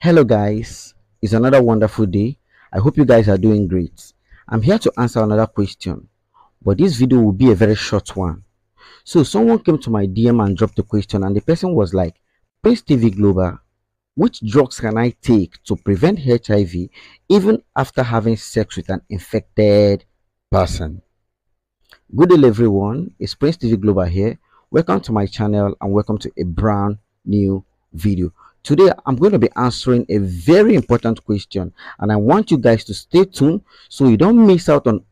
Hello, guys. It's another wonderful day. I hope you guys are doing great. I'm here to answer another question, but this video will be a very short one. So, someone came to my DM and dropped a question, and the person was like, Prince TV Global, which drugs can I take to prevent HIV even after having sex with an infected person? Good day, everyone. It's Prince TV Global here. Welcome to my channel and welcome to a brand new video. Today, I'm going to be answering a very important question, and I want you guys to stay tuned so you don't miss out on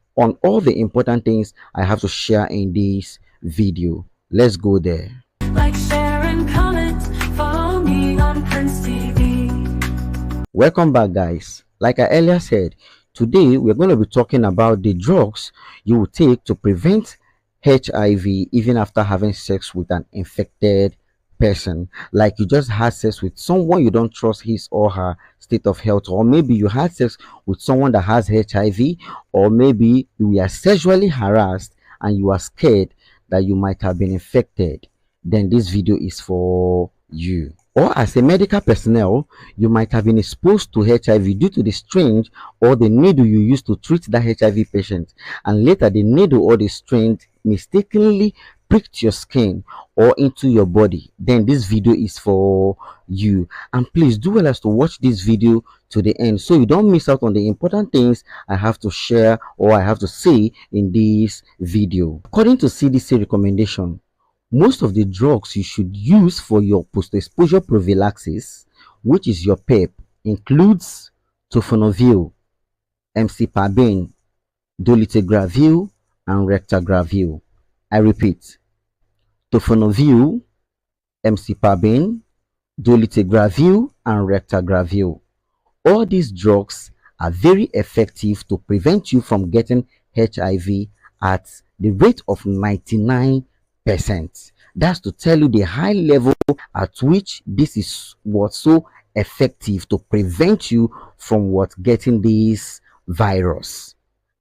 all the important things I have to share in this video. Let's go there. Like, share, and comment. Follow me on Prince TV. Welcome back, guys. Like I earlier said, today we're going to be talking about the drugs you will take to prevent HIV even after having sex with an infected person. Like you just had sex with someone you don't trust his or her state of health, or maybe you had sex with someone that has HIV, or maybe you are sexually harassed and you are scared that you might have been infected. Then this video is for you. Or as a medical personnel, you might have been exposed to HIV due to the syringe or the needle you used to treat that HIV patient, and later the needle or the syringe mistakenly pricked your skin or into your body. Then this video is for you. And please do well as to watch this video to the end so you don't miss out on the important things I have to share or I have to say in this video. According to CDC recommendation, most of the drugs you should use for your post-exposure prophylaxis, which is your PEP, includes Tenofovir, Emtricitabine, Raltegravir, and Raltegravir. I repeat, Tenofovir, Emtricitabine, Raltegravir, and Raltegravir. All these drugs are very effective to prevent you from getting HIV at the rate of 99%. That's to tell you the high level at which this is what's so effective to prevent you from getting this virus.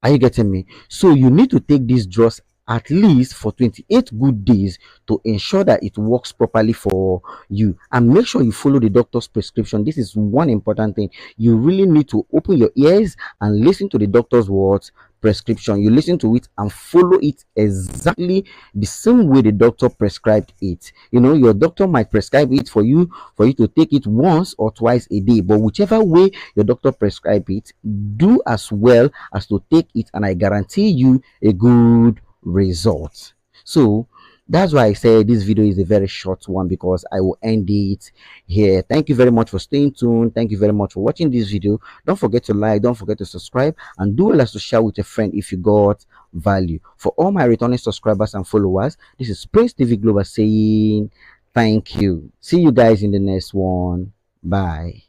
Are you getting me? So you need to take these drugs at least for 28 good days to ensure that it works properly for you, and make sure you follow the doctor's prescription. This is one important thing. You really need to open your ears and listen to the doctor's words prescription. You listen to it and follow it exactly the same way the doctor prescribed it. You know, your doctor might prescribe it for you to take it once or twice a day, but whichever way your doctor prescribe it, do as well as to take it, and I guarantee you a good result. So that's why I say this video is a very short one, because I will end it here. Thank you very much for staying tuned. Thank you very much for watching this video. Don't forget to like, don't forget to subscribe, and do well as to share with a friend if you got value. For all my returning subscribers and followers, this is Prince TV Global saying thank you. See you guys in the next one. Bye.